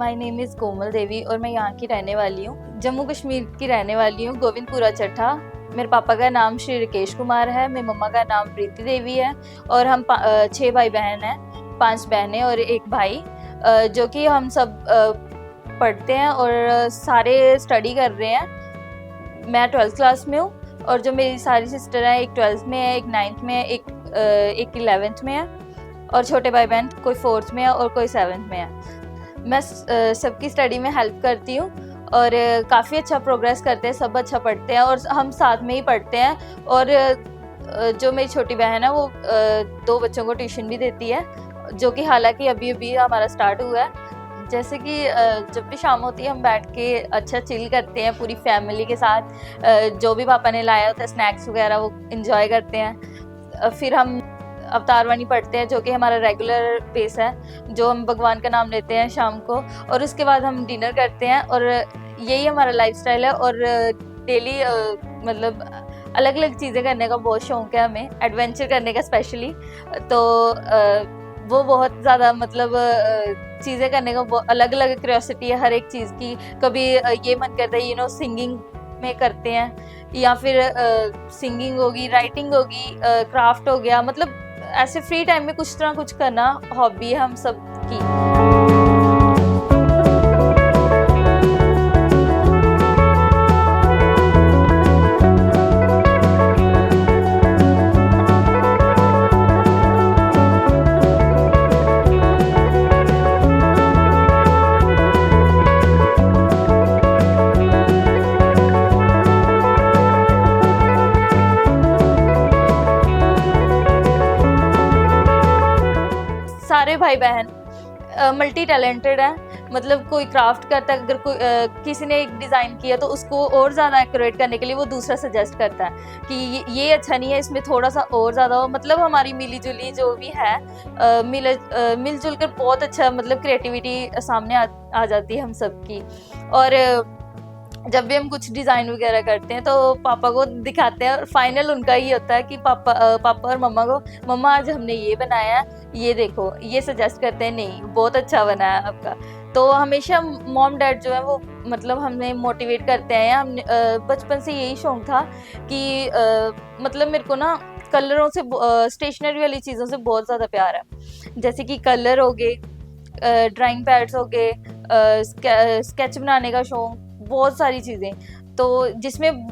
My name is कोमल देवी और मैं यहाँ की रहने वाली हूँ। जम्मू कश्मीर की रहने वाली हूँ, गोविंदपुरा चट्ठा। मेरे पापा का नाम श्री राकेश कुमार है, मेरी मम्मा का नाम प्रीति देवी है और हम 6 भाई बहन हैं, 5 बहनें और 1 भाई, जो कि हम सब पढ़ते हैं और सारे स्टडी कर रहे हैं। मैं 12th क्लास में हूँ और जो मेरी सारी सिस्टर हैं, एक 12th में है, एक 9th में है, एक 11th में है और छोटे भाई बहन कोई 4th में है और कोई 7th में है। मैं सबकी स्टडी में हेल्प करती हूँ और काफ़ी अच्छा प्रोग्रेस करते हैं, सब अच्छा पढ़ते हैं और हम साथ में ही पढ़ते हैं। और जो मेरी छोटी बहन है वो 2 बच्चों को ट्यूशन भी देती है, जो कि हालांकि अभी अभी हमारा स्टार्ट हुआ है। जैसे कि जब भी शाम होती है हम बैठ के अच्छा चिल करते हैं पूरी फैमिली के साथ, जो भी पापा ने लाया होता है स्नैक्स वगैरह वो इंजॉय करते हैं। फिर हम अवतार वाणी पढ़ते हैं, जो कि हमारा रेगुलर बेस है, जो हम भगवान का नाम लेते हैं शाम को, और उसके बाद हम डिनर करते हैं। और यही हमारा लाइफस्टाइल है और डेली मतलब अलग अलग चीज़ें करने का बहुत शौक है हमें, एडवेंचर करने का स्पेशली। तो वो बहुत ज़्यादा मतलब चीज़ें करने का अलग अलग क्यूरियोसिटी है हर एक चीज़ की। कभी ये मन करता है सिंगिंग में करते हैं, या फिर सिंगिंग होगी, राइटिंग होगी, क्राफ्ट हो गया, मतलब ऐसे फ्री टाइम में कुछ ना कुछ करना हॉबी है हम सब की। सारे भाई बहन मल्टी टैलेंटेड हैं, मतलब कोई क्राफ्ट करता है, अगर कोई किसी ने एक डिज़ाइन किया तो उसको और ज़्यादा एक्यूरेट करने के लिए वो दूसरा सजेस्ट करता है कि ये अच्छा नहीं है, इसमें थोड़ा सा और ज़्यादा हो। मतलब हमारी मिली जुली जो भी है, मिलजुल कर बहुत अच्छा, मतलब क्रिएटिविटी सामने आ जाती है हम सबकी। और जब भी हम कुछ डिज़ाइन वगैरह करते हैं तो पापा को दिखाते हैं और फाइनल उनका ही होता है कि पापा और मम्मा को, मम्मा आज हमने ये बनाया, ये देखो, ये सजेस्ट करते हैं, नहीं बहुत अच्छा बना है आपका। तो हमेशा मॉम डैड जो है वो मतलब हमें मोटिवेट करते हैं। हमने बचपन से यही शौक था कि मतलब मेरे को ना कलरों से, स्टेशनरी वाली चीज़ों से बहुत ज़्यादा प्यार है। जैसे कि कलर हो गए, ड्राइंग पैड्स हो गए, स्केच बनाने का शौक, बहुत सारी चीज़ें। तो जिसमें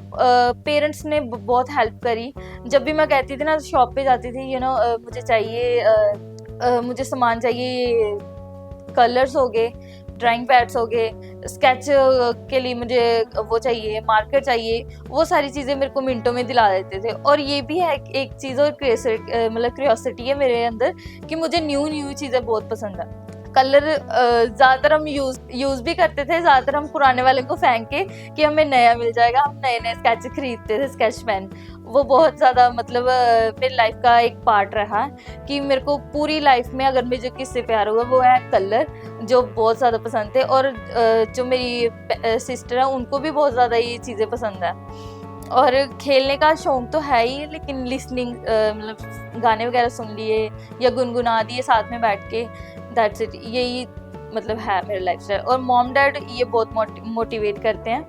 पेरेंट्स ने बहुत हेल्प करी। जब भी मैं कहती थी ना, शॉप पे जाती थी, मुझे चाहिए, मुझे सामान चाहिए, कलर्स हो गए, ड्राइंग पैड्स हो गए, स्केच के लिए मुझे वो चाहिए, मार्कर चाहिए, वो सारी चीज़ें मेरे को मिनटों में दिला देते थे। और ये भी है एक चीज़ और मतलब क्यूरियोसिटी है मेरे अंदर कि मुझे न्यू चीज़ें बहुत पसंद है। कलर ज़्यादातर हम यूज़ भी करते थे, ज़्यादातर हम पुराने वाले को फेंक के कि हमें नया मिल जाएगा, हम नए स्केच खरीदते थे, स्केच पेन। वो बहुत ज़्यादा मतलब मेरी लाइफ का एक पार्ट रहा है कि मेरे को पूरी लाइफ में अगर मुझे किससे प्यार हुआ वो है कलर, जो बहुत ज़्यादा पसंद थे। और जो मेरी सिस्टर है उनको भी बहुत ज़्यादा ये चीज़ें पसंद है। और खेलने का शौक तो है ही, लेकिन लिसनिंग, मतलब गाने वगैरह सुन लिए या गुनगुना दिए साथ में बैठ के, दैट्स इट। यही मतलब है मेरा लाइफस्टाइल। और मॉम डैड ये बहुत मोटिवेट करते हैं।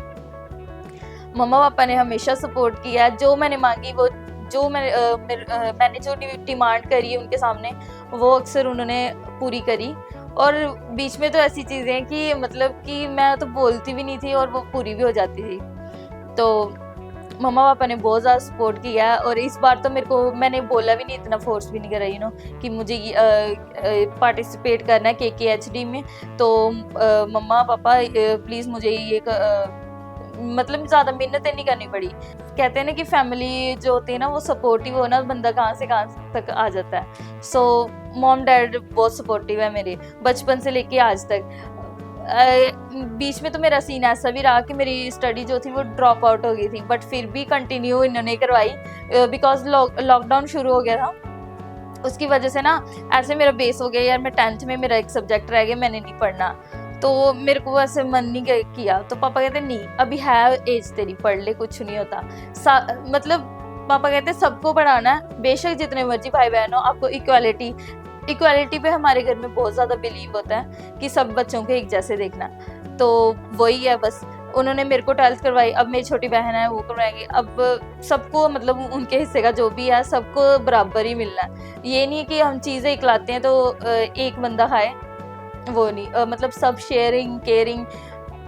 मम्मा पापा ने हमेशा सपोर्ट किया है, जो मैंने मांगी वो, जो मैंने जो डिमांड करी है उनके सामने, वो अक्सर उन्होंने पूरी करी। और बीच में तो ऐसी चीज़ें हैं कि मतलब कि मैं तो बोलती भी नहीं थी और वो पूरी भी हो जाती थी। तो मम्मा पापा ने बहुत ज़्यादा सपोर्ट किया है। और इस बार तो मैंने बोला भी नहीं, इतना फोर्स भी नहीं करा कि मुझे पार्टिसिपेट करना है KKHD में। तो मम्मा पापा प्लीज़ मुझे ये मतलब ज़्यादा मेहनतें नहीं करनी पड़ी। कहते हैं ना कि फैमिली जो होती है ना वो सपोर्टिव हो ना, बंदा कहाँ से कहाँ तक आ जाता है। सो मॉम डैड बहुत सपोर्टिव है मेरे, बचपन से लेके आज तक। बीच में तो मेरा सीन ऐसा भी रहा कि मेरी स्टडी जो थी वो ड्रॉप आउट हो गई थी, बट फिर भी कंटिन्यू इन्होंने करवाई बिकॉज लॉकडाउन शुरू हो गया था। उसकी वजह से ना ऐसे मेरा बेस हो गया, यार मैं 10th में मेरा एक सब्जेक्ट रह गया, मैंने नहीं पढ़ना। तो मेरे को ऐसे मन नहीं किया। तो पापा कहते नहीं, अभी है एज तेरी, पढ़ ले, कुछ नहीं होता। मतलब पापा कहते सबको पढ़ाना है, बेशक जितने मर्जी भाई बहन हो, आपको इक्वालिटी इक्वालिटी पे हमारे घर में बहुत ज़्यादा बिलीव होता है कि सब बच्चों को एक जैसे देखना, तो वही है बस। उन्होंने मेरे को 12th करवाई, अब मेरी छोटी बहन है वो करवाएंगे, अब सबको मतलब उनके हिस्से का जो भी है सबको बराबर ही मिलना है। ये नहीं है कि हम चीज़ें इकलाते हैं तो एक बंदा खाए, वो नहीं, मतलब सब शेयरिंग केयरिंग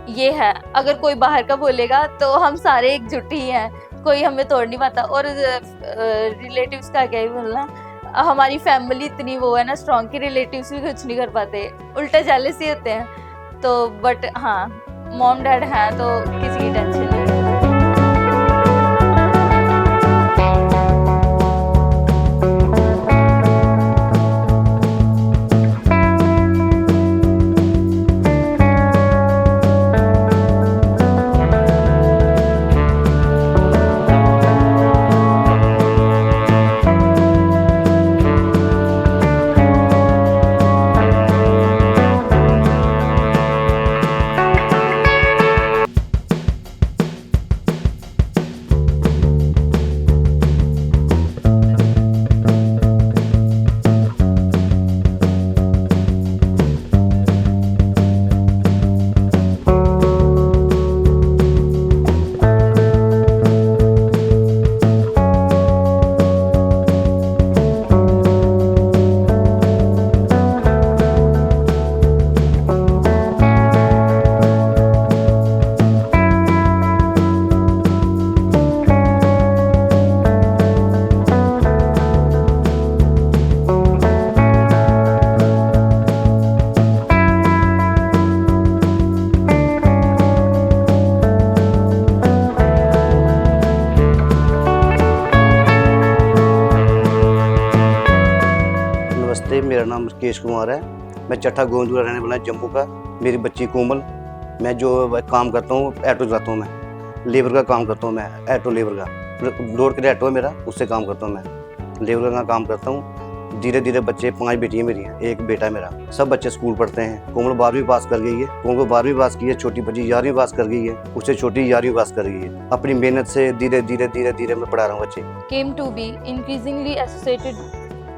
ये है। अगर कोई बाहर का बोलेगा तो हम सारे एकजुट ही हैं, कोई हमें तोड़ नहीं पाता। और रिलेटिव्स का क्या ही बोलना, हमारी फैमिली इतनी वो है ना स्ट्रॉन्ग की रिलेटिव्स भी कुछ नहीं कर पाते, उल्टा जेलस ही होते हैं। तो बट हाँ, मॉम डैड हैं तो किसी की टेंशन नहीं है। नमस्ते, मेरा नाम राकेश कुमार है। मैं चट्ठा गोंदपुरा रहने वाला जम्मू का। मेरी बच्ची कोमल, मैं जो काम करता हूँ ऑटो चलाता हूँ, मैं लेबर का काम करता हूँ, मैं ऑटो लेबर का लोड के ऑटो है मेरा, उससे काम करता हूँ, मैं लेबर का काम करता हूँ। धीरे धीरे बच्चे 5 बेटियाँ मेरी हैं, 1 बेटा है मेरा। सब बच्चे स्कूल पढ़ते हैं। कोमल 12वीं पास कर गई है, कोमल 12वीं पास की है। छोटी बच्ची 11वीं पास कर गई है, उससे छोटी 11वीं पास कर गई है। अपनी मेहनत से धीरे धीरे मैं पढ़ा रहा हूँ बच्चे। Came to be increasingly associated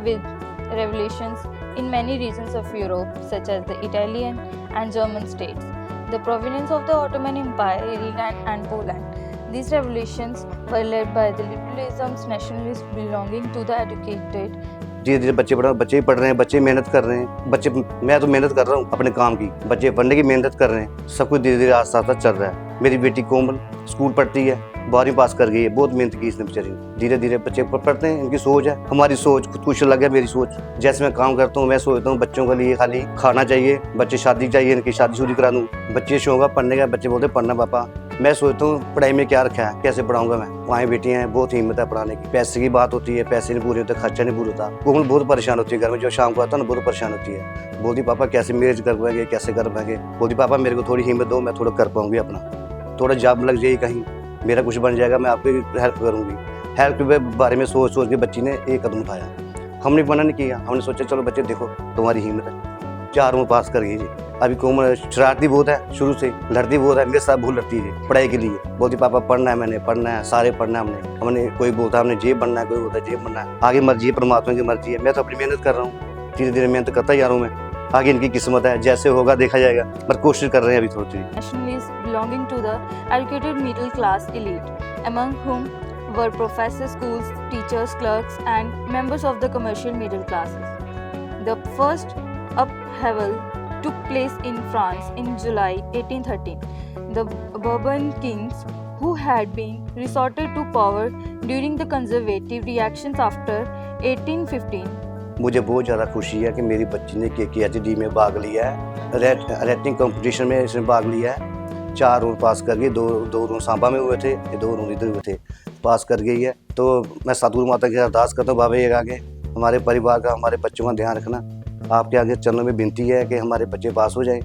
with revolutions in many regions of Europe, such as the Italian and German states, the province of the Ottoman Empire, Ireland and Poland. These revolutions were led by the liberalism's nationalists belonging to the educated. धीरे धीरे बच्चे भी पढ़ रहे हैं, बच्चे मेहनत कर रहे हैं। बच्चे, मैं तो मेहनत कर रहा हूँ अपने काम की, बच्चे पढ़ने की मेहनत कर रहे हैं। सब कुछ धीरे धीरे आस्ता आस्ता चल रहा है। मेरी बेटी कोमल स्कूल पढ़ती है, 12वीं पास कर गई है। बहुत मेहनत की इसने बेचारी ने। धीरे धीरे बच्चे पढ़ते हैं, इनकी सोच है। हमारी सोच कुछ अलग है। मेरी सोच, जैसे मैं काम करता हूँ, मैं सोचता हूँ बच्चों के लिए खाली खाना चाहिए, बच्चे शादी चाहिए, इनकी शादी करा दूँ। बच्चे शौक है पढ़ने का, बच्चे बोलते पढ़ना पापा। मैं सोचता हूँ पढ़ाई में क्या रखा है, कैसे पढ़ाऊंगा मैं। वहाँ बेटियां हैं, बहुत हिम्मत है पढ़ाने की। पैसे की बात होती है, पैसे नहीं पूरे होते, खर्चा नहीं पूरा होता। कोमल बहुत परेशान होती है घर में, जो शाम को आता है ना बहुत परेशान होती है। बोलती पापा कैसे मैरिज कर पाएंगे, कैसे कर पाएंगे। बोलती पापा मेरे को थोड़ी हिम्मत दो, मैं थोड़ा कर पाऊंगी अपना, थोड़ा जॉब लग जाएगी कहीं, मेरा कुछ बन जाएगा, मैं आपकी हेल्प करूंगी। हेल्प के बारे में सोच सोच के बच्ची ने एक कदम उठाया। हमने मना नहीं किया, हमने सोचा चलो बच्चे देखो तुम्हारी हिम्मत है। 4वीं पास कर गई जी। अभी कोमल शरारती बहुत है, शुरू से लड़ती बहुत है, मेरे साथ बहुत लड़ती है पढ़ाई के लिए। बोलती पापा पढ़ना है, मैंने पढ़ना है, सारे पढ़ना है हमने कोई बोलता हमने जेब बनना है, कोई बोलता जेब बनना है। आगे मर्जी है, परमात्मा की मर्जी है। मैं तो अपनी मेहनत कर रहा हूँ, धीरे धीरे मेहनत करता जा रहा हूँ मैं। आगे इनकी किस्मत है, जैसे होगा देखा जाएगा, पर कोशिश कर रहे हैं अभी थोड़ी। Nationalists belonging to the educated middle class elite, among whom were professors, schools, teachers, clerks, and members of the commercial middle classes. The first upheaval took place in France in July 1813. The Bourbon kings, who had been resorted to power during the conservative reactions after 1815. मुझे बहुत ज़्यादा खुशी है कि मेरी बच्ची ने KKHD में भाग लिया है, राइटिंग कंपटीशन में इसने भाग लिया है। 4 राउंड पास कर गई, 2 राउंड सांबा में हुए थे, 2 राउंड इधर हुए थे, पास कर गई है। तो मैं सतगुरु माता की अरदास करता हूँ, बाबा ये आगे हमारे परिवार का, हमारे बच्चों का ध्यान रखना। आपके आगे चरणों में विनती है कि हमारे बच्चे पास हो जाए,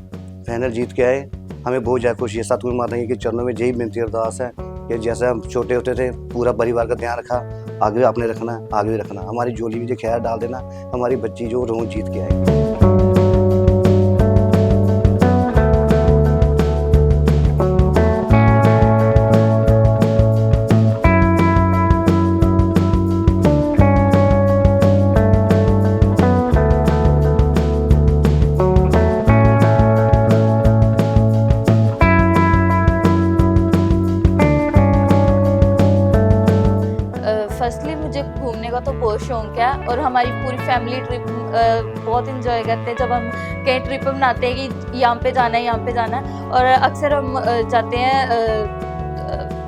फाइनल जीत के आए। हमें बहुत ज़्यादा खुशी है। सतगुरु माता के चरणों में यही विनती अरदास है कि जैसे हम छोटे होते थे, पूरा परिवार का ध्यान रखा, आगे आपने रखना, आगे भी रखना। हमारी झोली में जो खैर डाल देना, हमारी बच्ची जो रोज जीत के आए। का तो बहुत शौक है और हमारी पूरी फैमिली ट्रिप बहुत इंजॉय करते हैं जब हम कहीं ट्रिप बनाते हैं कि यहाँ पे जाना है, यहाँ पे जाना है। और अक्सर हम जाते हैं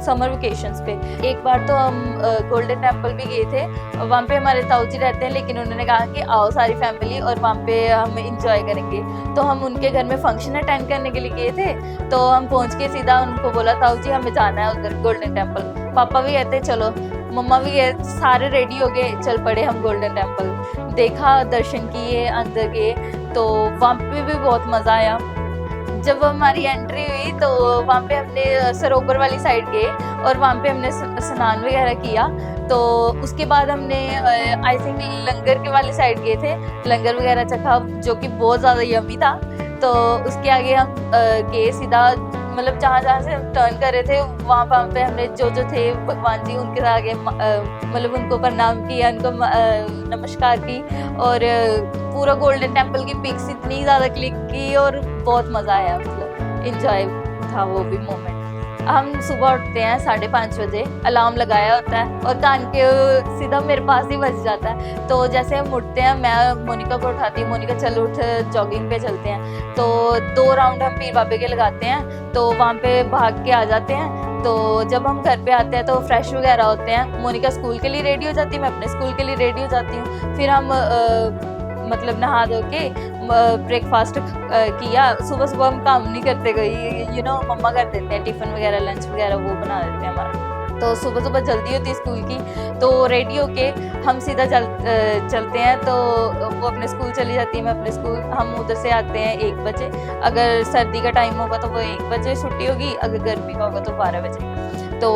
समर वेकेशंस पे। एक बार तो हम गोल्डन टेम्पल भी गए थे, वहाँ पे हमारे ताऊ जी रहते हैं, लेकिन उन्होंने कहा कि आओ सारी फैमिली और वहाँ पे हम इंजॉय करेंगे। तो हम उनके घर में फंक्शन अटेंड करने के लिए गए थे, तो हम पहुँच के सीधा उनको बोला ताऊ जी हमें जाना है उधर गोल्डन टेम्पल। पापा भी कहते चलो, मम्मा भी गए, सारे रेडी हो गए, चल पड़े हम गोल्डन टेम्पल। देखा, दर्शन किए, अंदर गए, तो वहाँ पे भी बहुत मज़ा आया। जब हमारी एंट्री हुई तो वहाँ पे हमने सरोवर वाली साइड गए और वहाँ पे हमने स्नान वगैरह किया। तो उसके बाद हमने आई थिंक लंगर के वाली साइड गए थे, लंगर वगैरह चखा जो कि बहुत ज़्यादा यम्मी था। तो उसके आगे हम गए सीधा, मतलब जहाँ जहाँ से हम टर्न कर रहे थे वहाँ पे हमने जो थे भगवान जी उनके आगे मतलब उनको प्रणाम किया, उनको नमस्कार की और पूरा गोल्डन टेम्पल की पिक्स इतनी ज़्यादा क्लिक की और बहुत मज़ा आया, मतलब इंजॉय था वो भी मोमेंट। हम सुबह उठते हैं 5:30 बजे, अलार्म लगाया होता है और कान के सीधा मेरे पास ही बज जाता है। तो जैसे हम उठते हैं, मैं मोनिका को उठाती हूँ, मोनिका चल उठ जॉगिंग पे चलते हैं। तो 2 राउंड हम पीर बाबे के लगाते हैं, तो वहाँ पे भाग के आ जाते हैं। तो जब हम घर पे आते हैं तो फ्रेश वगैरह होते हैं, मोनिका स्कूल के लिए रेडी हो जाती है, मैं अपने स्कूल के लिए रेडी हो जाती हूँ। फिर हम मतलब नहा धो के ब्रेकफास्ट किया। सुबह सुबह हम काम नहीं करते, कोई मम्मा कर देते हैं, टिफ़िन वगैरह लंच वगैरह वो बना देते हैं हमारा। तो सुबह सुबह जल्दी होती है स्कूल की, तो रेडी होके हम सीधा चलते हैं। तो वो अपने स्कूल चली जाती है, मैं अपने स्कूल। हम उधर से आते हैं 1 बजे, अगर सर्दी का टाइम होगा तो वो 1 बजे छुट्टी होगी, अगर गर्मी का होगा तो 12 बजे। तो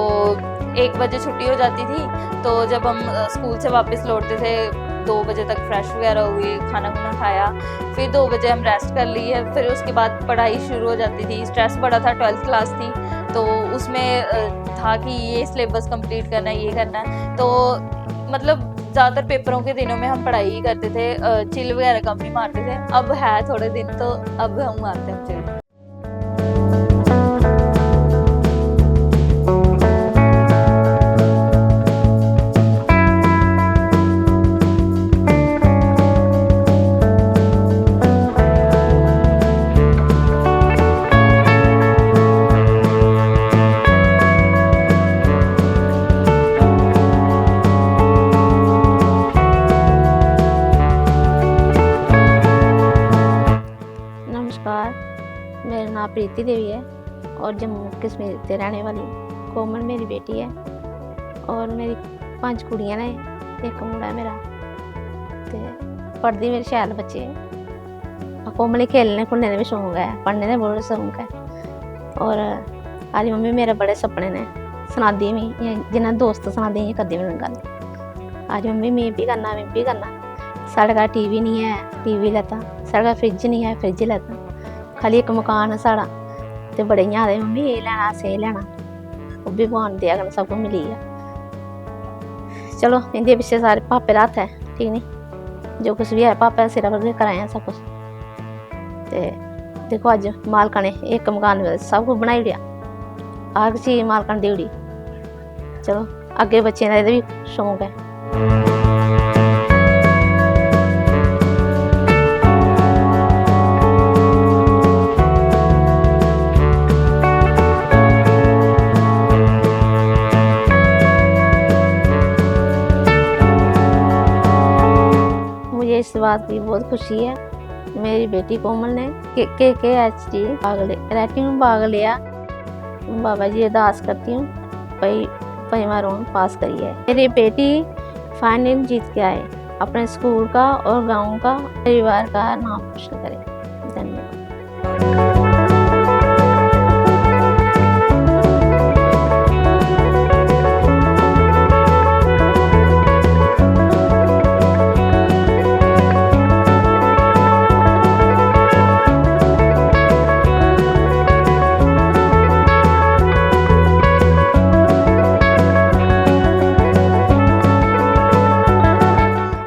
1 बजे छुट्टी हो जाती थी। तो जब हम स्कूल से वापस लौटते थे 2 बजे तक फ्रेश वगैरह हुए, खाना खुना खाया, फिर 2 बजे हम रेस्ट कर लिए। फिर उसके बाद पढ़ाई शुरू हो जाती थी। स्ट्रेस बड़ा था, 12th क्लास थी, तो उसमें था कि ये सिलेबस कंप्लीट करना है, ये करना है। तो मतलब ज़्यादातर पेपरों के दिनों में हम पढ़ाई ही करते थे, चिल वगैरह कम ही मारते थे। अब है थोड़े दिन तो अब हम मारते हैं चिल। मेरा नाम प्रीति देवी है और जम्मू कश्मीर से रहने वाली। कोमल मेरी बेटी है और मेरी 5 कुड़ियां ने, 1 मुंडा है मेरा। तो पढ़ती मेरे शैल बच्चे। कोमल खेलने खुलने का भी शौक है, पढ़ने का बहुत शौक है। और आज मम्मी मेरे बड़े सपने ने सुनादी मैं जिन्हें दोस्त सुनादी ये करदी मेरे गल। आज मम्मी मैं भी करना। साढ़े घर टीवी नहीं है, टीवी लेता। साढ़े घर फ्रिज नहीं है, फ्रिज लेता। खाली 1 मकान है साढ़ा, तो बड़े आदे मम्मी ये लेना से लेना, वो भी भगवान दिया करना, सब कुछ मिली है। चलो इंदे पिछे सारे पापे दा हत्थ है, ठीक नहीं, जो कुछ भी है पापे सिर पर कराया सब कुछ। तो देखो अज मालका ने 1 मकान सब कुछ बनाई ओड़िया, हर चीज मालका ने दे ओड़ी। चलो अगे बच्चे का भी शौक है। इस बात की बहुत खुशी है, मेरी बेटी कोमल ने KKHD राइटिंग में भाग लिया। बाबा जी अरदास करती हूँ भाई मारोन पास करिए। मेरी बेटी फाइनल जीत के आए, अपने स्कूल का और गांव का, परिवार का नाम रोशन करे। धन्यवाद।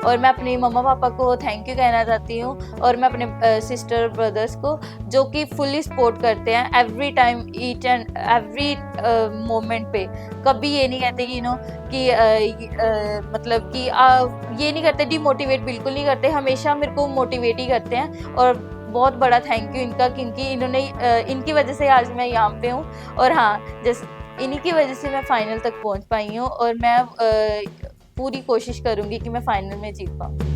और मैं अपनी अपनी मम्मा पापा को थैंक यू कहना चाहती हूँ, और मैं अपने सिस्टर ब्रदर्स को जो कि फुल्ली सपोर्ट करते हैं every time, each and every moment पे। कभी ये नहीं कहते कि कि मतलब कि ये नहीं करते डिमोटिवेट, बिल्कुल नहीं करते, हमेशा मेरे को मोटिवेट ही करते हैं। और बहुत बड़ा थैंक यू इनका, क्योंकि इन्होंने इनकी वजह से आज मैं यहाँ पे हूँ। और हाँ, जैसे इन्हीं की वजह से मैं फाइनल तक पहुँच पाई हूँ, और मैं पूरी कोशिश करूँगी कि मैं फाइनल में जीत पाऊँ।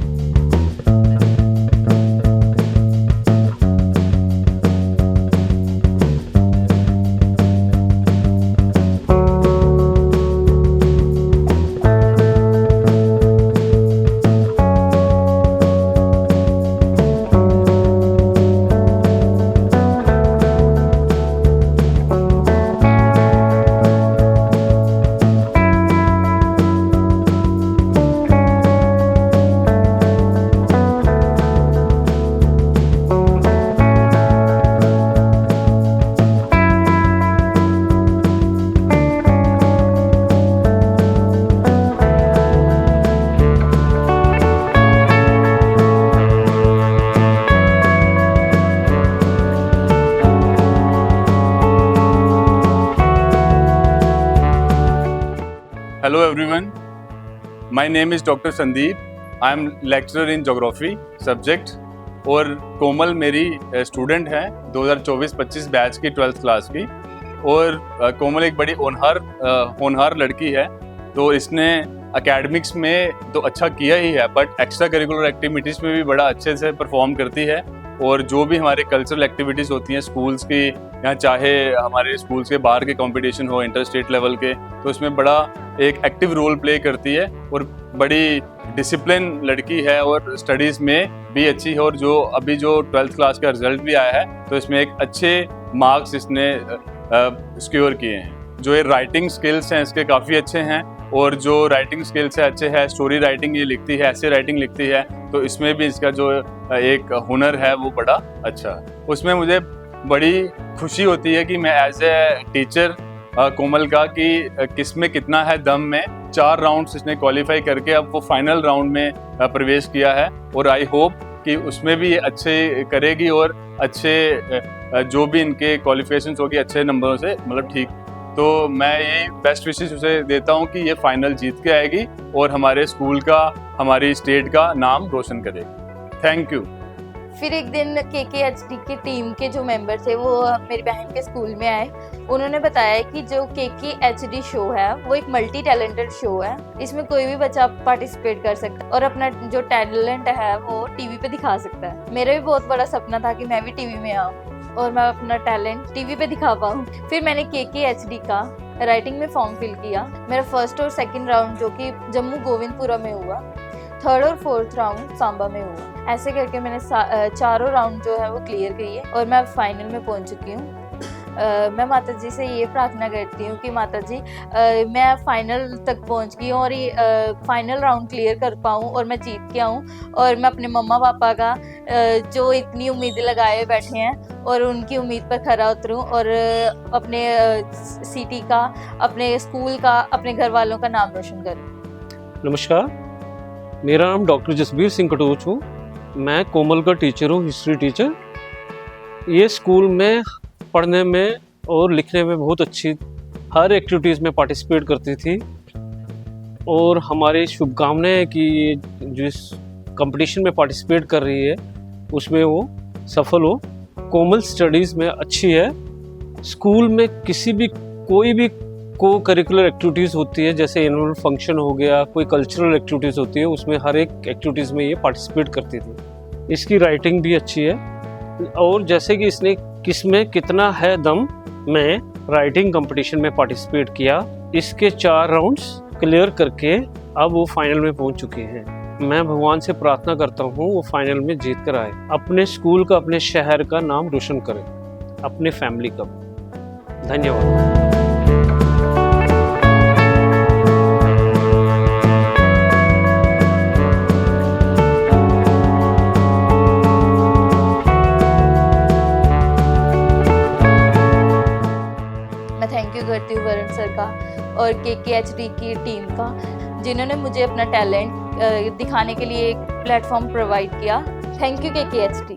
Hello everyone, my name is Dr. Sandeep. I am lecturer in geography subject और कोमल मेरी स्टूडेंट है 2024-25 बैच की 12th क्लास की। और कोमल एक बड़ी होनहार लड़की है, तो इसने एकेडमिक्स में तो अच्छा किया ही है, बट एक्स्ट्रा करिकुलर एक्टिविटीज़ में भी बड़ा अच्छे से परफॉर्म करती है। और जो भी हमारे कल्चरल एक्टिविटीज़ होती हैं स्कूल्स की, या चाहे हमारे स्कूल्स के बाहर के कंपटीशन हो इंटर स्टेट लेवल के, तो इसमें बड़ा एक एक्टिव रोल प्ले करती है और बड़ी डिसिप्लिन लड़की है और स्टडीज़ में भी अच्छी है। और जो अभी जो 12th क्लास का रिजल्ट भी आया है, तो इसमें एक अच्छे मार्क्स इसने सिक्योर किए हैं। जो ये राइटिंग स्किल्स हैं इसके काफ़ी अच्छे हैं, और जो राइटिंग स्किल्स है अच्छे है, स्टोरी राइटिंग ये लिखती है, ऐसे राइटिंग लिखती है, तो इसमें भी इसका जो एक हुनर है वो बड़ा अच्छा है। उसमें मुझे बड़ी खुशी होती है कि मैं एज ए टीचर कोमल का कि किस में कितना है दम में 4 राउंड्स इसने क्वालिफाई करके अब वो फाइनल राउंड में प्रवेश किया है। और आई होप कि उसमें भी अच्छे करेगी और अच्छे जो भी इनके क्वालिफिकेशंस होगी अच्छे नंबरों से, मतलब ठीक। तो मैं यही बेस्ट विशेष उसे देता हूँ कि ये फाइनल जीत के आएगी और हमारे स्कूल का, हमारी स्टेट का नाम रोशन करेगी। Thank you. फिर एक दिन KKHD की टीम के जो मेंबर थे वो मेरी बहन के स्कूल में आए। उन्होंने बताया कि जो KKHD शो है वो एक मल्टी टैलेंटेड शो है, इसमें कोई भी बच्चा पार्टिसिपेट कर सकता है और अपना जो टैलेंट है वो टीवी पे दिखा सकता है। मेरा भी बहुत बड़ा सपना था कि मैं भी टीवी में आऊँ और मैं अपना टैलेंट टीवी पे दिखा पाऊँ। फिर मैंने KKHD का राइटिंग में फॉर्म फिल किया। मेरा फर्स्ट और सेकेंड राउंड जो कि जम्मू गोविंदपुरा में हुआ, थर्ड और फोर्थ राउंड सांबा में हुआ। ऐसे करके मैंने चारों राउंड जो है वो क्लियर किए और मैं फाइनल में पहुंच चुकी हूँ। मैं माता जी से ये प्रार्थना करती हूँ कि माता जी मैं फाइनल तक पहुँच गई हूँ और ये फाइनल राउंड क्लियर कर पाऊँ और मैं जीत के आऊँ, और मैं अपने मम्मा पापा का जो इतनी उम्मीदें लगाए बैठे हैं और उनकी उम्मीद पर खरा उतरूँ और अपने सिटी का, अपने स्कूल का, अपने घर वालों का नाम रोशन करूँ। नमस्कार, मेरा नाम डॉक्टर जसबीर सिंह कटोच हूँ। मैं कोमल का टीचर हूँ, हिस्ट्री टीचर। ये स्कूल में पढ़ने में और लिखने में बहुत अच्छी, हर एक्टिविटीज़ में पार्टिसिपेट करती थी और हमारी शुभकामनाएं है कि ये जिस कंपटीशन में पार्टिसिपेट कर रही है उसमें वो सफल हो। कोमल स्टडीज़ में अच्छी है। स्कूल में किसी भी कोई भी को करिकुलर एक्टिविटीज़ होती है, जैसे एनुअल फंक्शन हो गया, कोई कल्चरल एक्टिविटीज़ होती है, उसमें हर एक एक्टिविटीज़ में ये पार्टिसिपेट करती थी। इसकी राइटिंग भी अच्छी है और जैसे कि इसने किसमें कितना है दम में राइटिंग कंपटीशन में पार्टिसिपेट किया, इसके 4 राउंड्स क्लियर करके अब वो फाइनल में पहुंच चुके हैं। मैं भगवान से प्रार्थना करता हूँ वो फाइनल में जीत कर आए, अपने स्कूल का, अपने शहर का नाम रोशन करें, अपने फैमिली का। धन्यवाद। थैंक यू करती हूँ वरुण सर का और KKHD की टीम का। जिन्होंने मुझे अपना टैलेंट दिखाने के लिए एक प्लेटफॉर्म प्रोवाइड किया। Thank you KKHT।